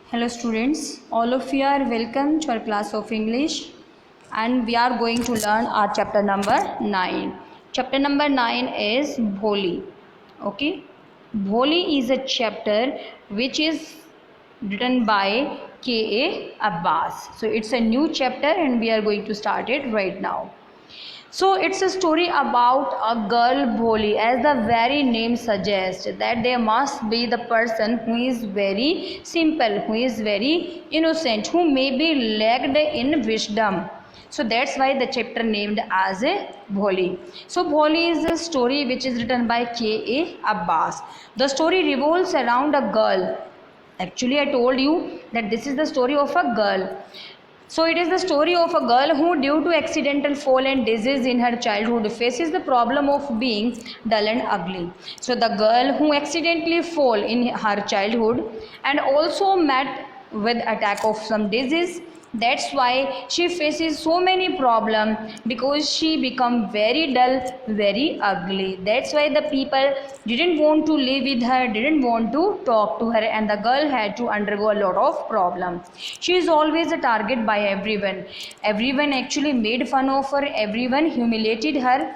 Hello students, all of you are welcome to our class of English and we are going to learn our chapter number 9. Chapter number 9 is Bholi. Okay, Bholi is a chapter which is written by K.A. Abbas. So it's a new chapter and we are going to start it right now. So it's a story about a girl Bholi, as the very name suggests that there must be the person who is very simple, who is very innocent, who may be lacked in wisdom. So that's why the chapter named as a Bholi. So Bholi is a story which is written by K.A. Abbas. The story revolves around a girl. Actually, I told you that this is the story of a girl. So it is the story of a girl who, due to accidental fall and disease in her childhood, faces the problem of being dull and ugly. So the girl who accidentally fall in her childhood and also met with attack of some disease, that's why she faces so many problems, because she become very dull, very ugly. That's why the people didn't want to live with her, didn't want to talk to her, and the girl had to undergo a lot of problems. She is always a target by everyone. Everyone actually made fun of her, everyone humiliated her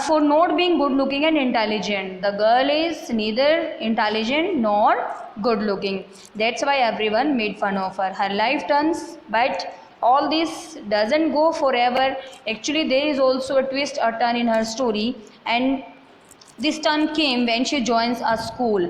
for not being good looking and intelligent. The girl is neither intelligent nor good looking. That's why everyone made fun of her. Her life turns, but all this doesn't go forever. Actually, there is also a twist, a turn in her story, and this turn came when she joins a school,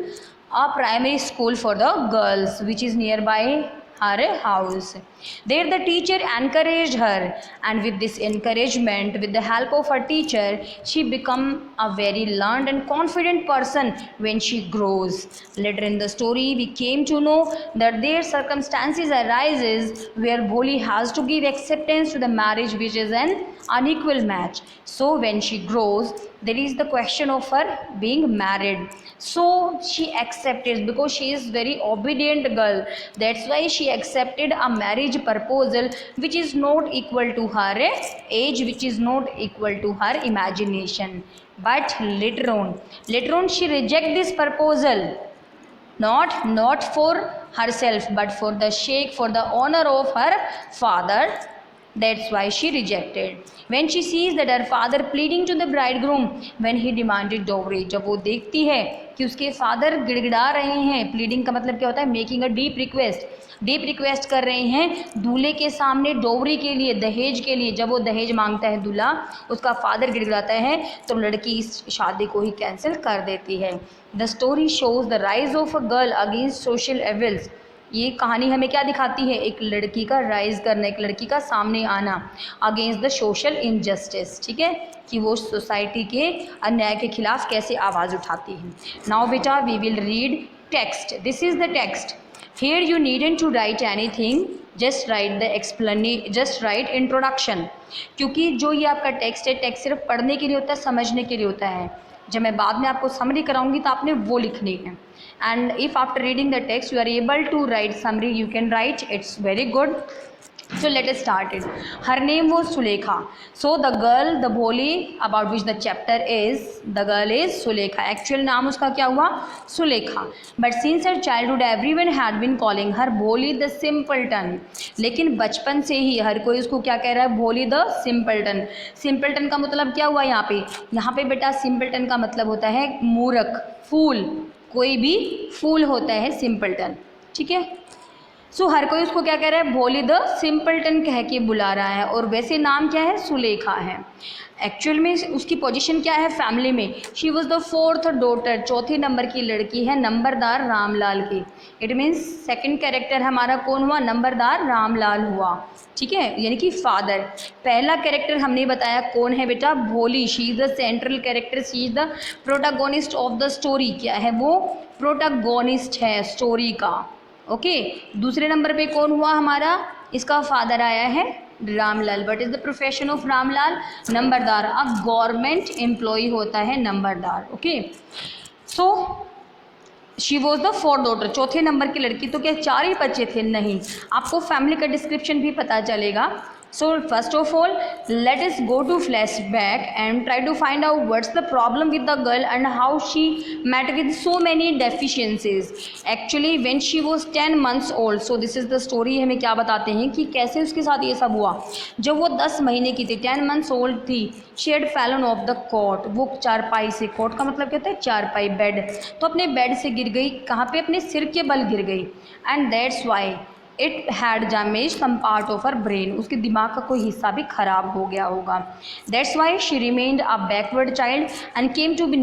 a primary school for the girls, which is nearby her house. There the teacher encouraged her, and with this encouragement, with the help of her teacher, she become a very learned and confident person when she grows. Later in the story, we came to know that there circumstances arises where Bholi has to give acceptance to the marriage, which is an unequal match. So when she grows, there is the question of her being married. So she accepted, because she is very obedient girl. That's why she accepted a marriage proposal which is not equal to her age, which is not equal to her imagination. But later on she reject this proposal, not for herself, but for the sake, for the honor of her father. That's why she rejected. When she sees that her father pleading to the bridegroom when he demanded dowry, जब वो देखती है कि उसके father गिड़गिड़ा रहे हैं, pleading का मतलब क्या होता है, मेकिंग अ डीप रिक्वेस्ट कर रहे हैं दूल्हे के सामने डोवरी के लिए, दहेज के लिए. जब वो दहेज मांगता है दूल्हा, उसका फादर गिड़गिड़ाता है, तो लड़की इस शादी को ही कैंसिल कर देती है. The story shows the rise of a girl against social evils. ये कहानी हमें क्या दिखाती है, एक लड़की का राइज करना, एक लड़की का सामने आना अगेंस्ट द सोशल इनजस्टिस. ठीक है, कि वो सोसाइटी के अन्याय के खिलाफ कैसे आवाज़ उठाती है. नाउ बेटा we will read text. This is the text. Here you needn't to write anything, just write introduction. क्योंकि जो ये आपका टेक्स्ट है, टेक्स्ट सिर्फ पढ़ने के लिए होता है, समझने के लिए होता है. जब मैं बाद में आपको समरी कराऊंगी तो आपने वो लिखनी है. And if after reading the text you are able to write summary, you can write. It's very good. So let us start it. Her name was Sulekha. So the girl, the Bholi about which the chapter is, the girl is Sulekha. Actual नाम उसका क्या हुआ, Sulekha. But since her childhood everyone had been calling her Bholi the simpleton. लेकिन बचपन से ही हर कोई उसको क्या कह रहा है, Bholi the simpleton. Simpleton का मतलब क्या हुआ यहाँ पे बेटा simpleton का मतलब होता है मूर्ख, फूल. कोई भी फूल होता है simpleton. ठीक है. सो हर कोई उसको क्या कह रहा है, भोली द सिंपलटन कह के बुला रहा है. और वैसे नाम क्या है, सुलेखा है. एक्चुअल में उसकी पोजीशन क्या है फैमिली में, she was the 4th daughter, चौथे नंबर की लड़की है नंबरदार रामलाल की. इट मीन्स सेकंड कैरेक्टर हमारा कौन हुआ, नंबरदार रामलाल हुआ. ठीक है, यानी कि फादर. पहला कैरेक्टर हमने बताया कौन है बेटा, भोली. She is the central character, she is the protagonist of the story. क्या है वो, प्रोटागोनिस्ट है स्टोरी का. ओके. दूसरे नंबर पे कौन हुआ हमारा, इसका फादर आया है Ramlal. What is the profession of Ramlal, numberdar. अब गवर्नमेंट एम्प्लॉय होता है नंबरदार. Okay. So she was the 4th daughter, चौथे नंबर की लड़की. तो क्या 4 ही बच्चे थे, नहीं. आपको फैमिली का डिस्क्रिप्शन भी पता चलेगा. So first of all, let us go to flashback and try to find out what's the problem with the girl and how she met with so many deficiencies. Actually when she was 10 months old, so this is the story, हमें क्या बताते हैं कि कैसे उसके साथ ये सब हुआ। जब वो 10 महीने की थी, 10 months old थी, she had fallen off the cot, वो चारपाई से, cot का मतलब क्या होता है, चारपाई, बेड, तो अपने बेड से गिर गई, कहाँ पे, अपने सिर के बल गिर गई, and that's why it had damage some part of her brain, उसके दिमाग का कोई हिस्सा भी खराब हो गया होगा। That's why she remained a backward child and came to be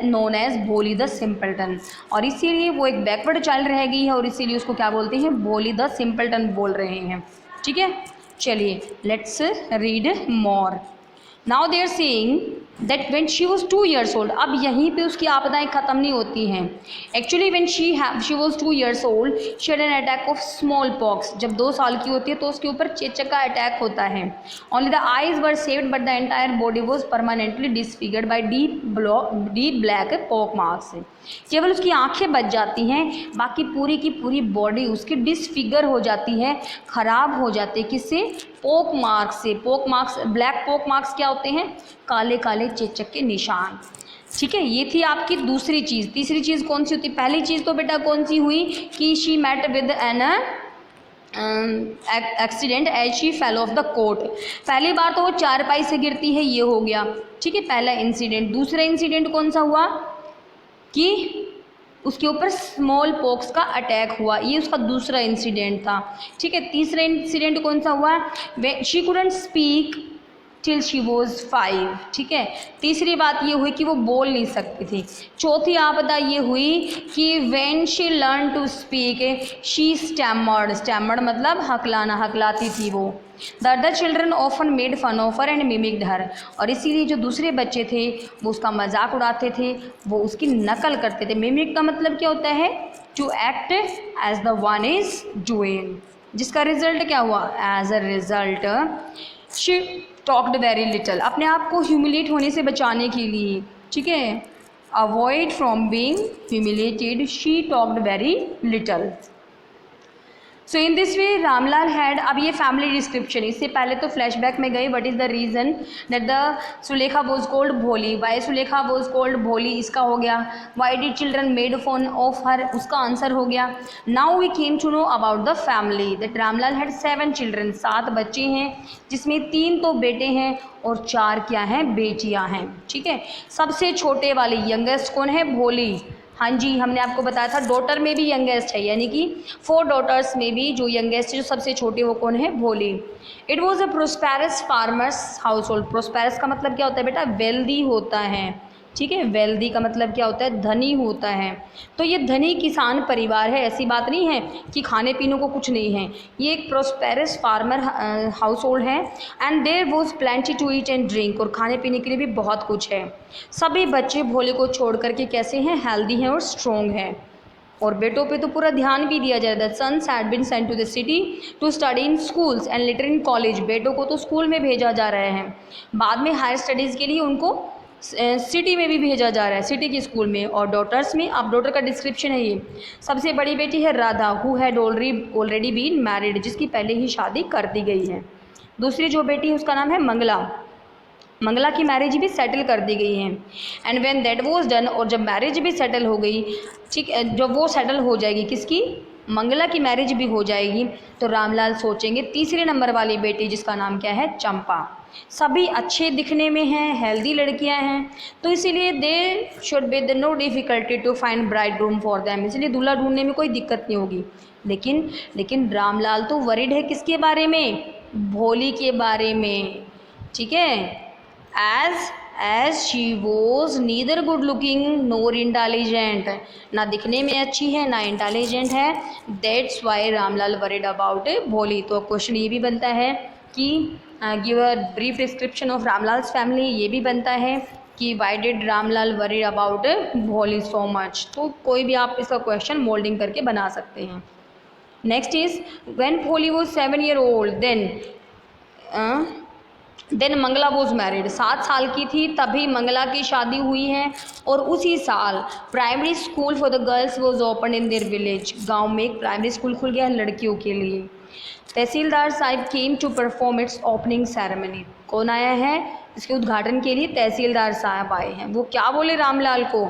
known as Bholi the simpleton, और इसीलिए वो एक बैकवर्ड चाइल्ड रह गई है और इसीलिए उसको क्या बोलते हैं, भोली द सिंपल्टन बोल रहे हैं। ठीक है, चलिए let's read more. Now they are saying that when she was 2 years old, अब यहीं पे उसकी आपदाएं ख़त्म नहीं होती हैं। Actually when she was 2 years old she had an attack of small pox, जब 2 साल की होती है तो उसके ऊपर चेचक का अटैक होता है। Only the eyes were saved but the entire body was permanently disfigured by deep black pock marks, केवल उसकी आंखें बच जाती हैं, बाकी पूरी की पूरी बॉडी उसकी डिसफिगर हो जाती है, ख़राब हो जाती है, किससे, पोक मार्क्स से। पोक मार्क्स, ब्लैक पोक मार्क्स क्या होते हैं, काले काले चेचक के निशान। ठीक है, ये थी आपकी दूसरी चीज़। तीसरी चीज़ कौन सी होती, पहली चीज़ तो बेटा कौन सी हुई कि she met with an accident as she fell off the cot, पहली बार तो वो चारपाई से गिरती है, ये हो गया। ठीक है, पहला इंसिडेंट। दूसरा इंसिडेंट कौन सा हुआ कि उसके ऊपर स्मॉल पॉक्स का अटैक हुआ, ये उसका दूसरा इंसिडेंट था। ठीक है, तीसरा इंसिडेंट कौन सा हुआ, she couldn't speak till she was 5। ठीक है, तीसरी बात ये हुई कि वो बोल नहीं सकती थी। चौथी आपदा ये हुई कि when she learn to speak she stammered, stammered मतलब हकलाना, हकलाती थी वो। The other children often made fun of her and mimicked her, और इसीलिए जो दूसरे बच्चे थे वो उसका मजाक उड़ाते थे, वो उसकी नकल करते थे। मिमिक का मतलब क्या होता है, to act as the one is doing, जिसका रिजल्ट क्या हुआ, as a result she talked very little, अपने आप को ह्यूमिलेट होने से बचाने के लिए। ठीक है, avoid from being humiliated she talked very little. So in this way Ramlal had, अब ये फैमिली डिस्क्रिप्शन, इससे पहले तो फ्लैशबैक में गई, what is the reason that the Sulekha was called Bholi, why Sulekha was called Bholi, इसका हो गया। Why did children made fun of her, उसका आंसर हो गया। Now we came to know about the family that Ramlal had 7 children, 7 बच्चे हैं, जिसमें 3 तो बेटे हैं और 4 क्या हैं, बेटियाँ हैं। ठीक है, सबसे छोटे वाले यंगेस्ट कौन है, भोली। हाँ जी, हमने आपको बताया था डॉटर में भी यंगेस्ट है, यानी कि 4 डॉटर्स में भी जो यंगेस्ट है, जो सबसे छोटे, वो कौन है, भोली। It was a prosperous farmers house hold, prosperous का मतलब क्या होता है बेटा, वेल्दी होता है। ठीक है, वेल्दी का मतलब क्या होता है, धनी होता है। तो ये धनी किसान परिवार है, ऐसी बात नहीं है कि खाने पीने को कुछ नहीं है, ये एक प्रोस्पेरस फार्मर हाउस होल्ड है। And there was plenty to eat and drink, और खाने पीने के लिए भी बहुत कुछ है। सभी बच्चे भोले को छोड़ करके कैसे हैं, हेल्दी हैं और स्ट्रॉन्ग हैं। और बेटों पे तो पूरा ध्यान भी दिया जाए। The sons had been sent to the city to study in schools and later in college, बेटों को तो स्कूल में भेजा जा रहा है, बाद में हायर स्टडीज़ के लिए उनको सिटी में भी भेजा जा रहा है, सिटी के स्कूल में। और डॉटर्स में, अब डॉटर का डिस्क्रिप्शन है ये। सबसे बड़ी बेटी है Radha, who had already been married, जिसकी पहले ही शादी कर दी गई है। दूसरी जो बेटी है उसका नाम है मंगला, मंगला की मैरिज भी सेटल कर दी गई है। And when that was done, और जब मैरिज भी सेटल हो गई, ठीक, जब वो सेटल हो जाएगी, किसकी, मंगला की मैरिज भी हो जाएगी, तो रामलाल सोचेंगे तीसरे नंबर वाली बेटी, जिसका नाम क्या है, चंपा। सभी अच्छे दिखने में हैं, हेल्दी लड़कियां हैं, तो इसीलिए they should be the no difficulty to find bridegroom for them, इसलिए दूल्हा ढूंढने में कोई दिक्कत नहीं होगी। लेकिन रामलाल तो वरीड है किसके बारे में, भोली के बारे में। ठीक है, as she was neither good looking nor intelligent, ना दिखने में अच्छी है ना इंटेलिजेंट है, that's why Ramlal worried about भोली। तो क्वेश्चन ये भी बनता है कि give a brief description of Ramlal's family, ये भी बनता है कि why did Ramlal worried about भोली so much। तो कोई भी आप इसका क्वेश्चन मोल्डिंग करके बना सकते हैं। Next is when Bholi was 7 year old then Mangala was married, 7 साल की थी तभी मंगला की शादी हुई है। और उसी साल primary school for the girls was open in their village, गांव में एक प्राइमरी स्कूल खुल गया है लड़कियों के लिए। Tehsildar sahib came to perform its opening ceremony. कौन आया है? इसके उद्घाटन के लिए तहसीलदार साहब आए हैं। वो क्या बोले रामलाल को?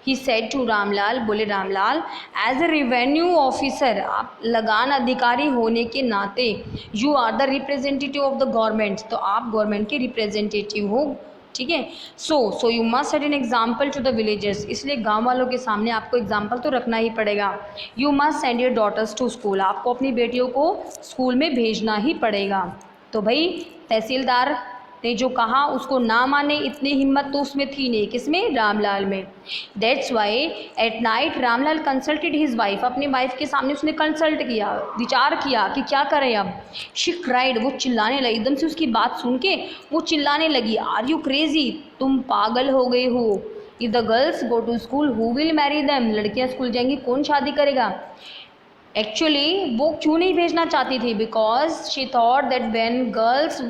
ही सेड टू रामलाल, बोले Ramlal, as a revenue officer, आप लगान अधिकारी होने के नाते, you are the representative of the government, तो आप गवर्नमेंट के रिप्रेजेंटेटिव हो, ठीक है। So you must set an example to the villagers, इसलिए गांव वालों के सामने आपको एग्जाम्पल तो रखना ही पड़ेगा। You must send your daughters to school, आपको अपनी बेटियों को स्कूल में भेजना ही पड़ेगा। तो भाई तहसीलदार ने जो कहा उसको ना माने, इतनी हिम्मत तो उसमें थी नहीं, किसमें? रामलाल में। That's why at night Ramlal consulted his wife, अपनी वाइफ के सामने उसने कंसल्ट किया, विचार किया कि क्या करें अब। शी क्राइड, वो चिल्लाने लगी, एकदम से उसकी बात सुन के वो चिल्लाने लगी, आर यू क्रेजी, तुम पागल हो गए हो। If the girls go to school who will marry them, लड़कियां स्कूल जाएंगी कौन शादी करेगा। एक्चुअली वो क्यों नहीं भेजना चाहती थी? Because she thought that when girls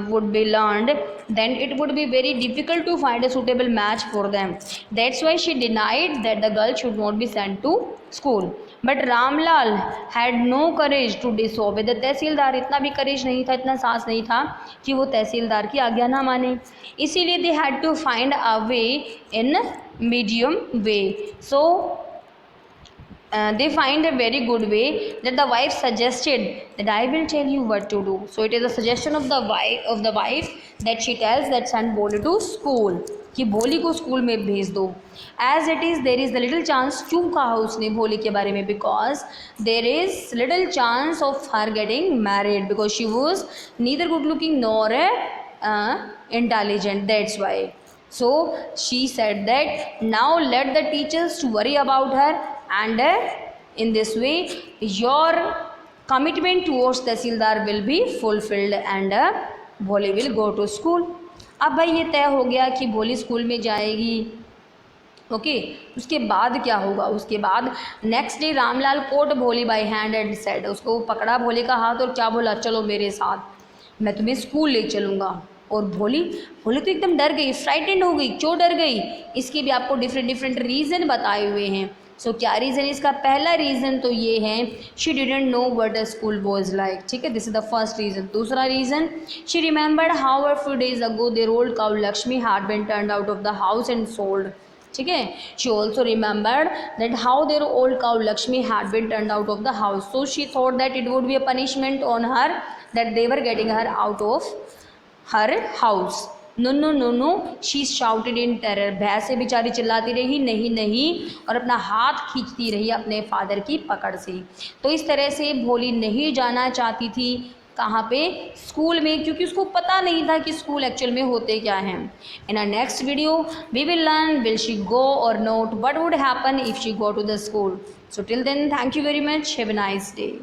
would be learned then it would be very difficult to find a suitable match for them, that's why she denied that the girl should not be sent to school. But Ramlal had no courage to disobey the tehsildar, इतना भी करेज नहीं था, इतना साहस नहीं था कि वो तहसीलदार की आज्ञा ना माने, इसीलिए they had to find a way in medium way. So they find a very good way that the wife suggested that I will tell you what to do. So it is a suggestion of the wife that she tells that send Boli to school, कि भोली को school में भेज दो। As it is there is the little chance, क्यों कहा उसने भोली के बारे में? Because there is little chance of her getting married because she was neither good looking nor intelligent, that's why. So she said that now let the teachers to worry about her, and in this way your commitment towards tehsildar will be fulfilled and भोली will go to school। अब भाई ये तय हो गया कि भोली school में जाएगी, ओके। उसके बाद क्या होगा? उसके बाद नेक्स्ट डे रामलाल कोट भोली बाय हैंड एंड सेड, उसको पकड़ा भोली का हाथ और क्या बोला, चलो मेरे साथ, मैं तुम्हें स्कूल ले चलूँगा। और भोली तो एकदम डर गई, फ्राइटेंड हो गई। क्यों डर गई? इसके भी आपको डिफरेंट रीज़न बताए हुए हैं। सो क्या रीज़न? इसका पहला रीज़न तो ये है, she didn't know what a school was like, ठीक है, this is the first reason. दूसरा reason, she remembered how a few days ago their old cow Lakshmi had been turned out of the house and sold, ठीक है। She also remembered that how their old cow Lakshmi had been turned out of the house, so she thought that it would be a punishment on her that they were getting her out of her house. No no no no, she shouted in terror, भय से बेचारी चिल्लाती रही, नहीं नहीं, और अपना हाथ खींचती रही अपने फादर की पकड़ से। तो इस तरह से भोली नहीं जाना चाहती थी, कहाँ पे? स्कूल में, क्योंकि उसको पता नहीं था कि स्कूल एक्चुअल में होते क्या हैं। In our next video we will learn will she go or not, what would happen if she go to the school. So till then thank you very much, have a nice day.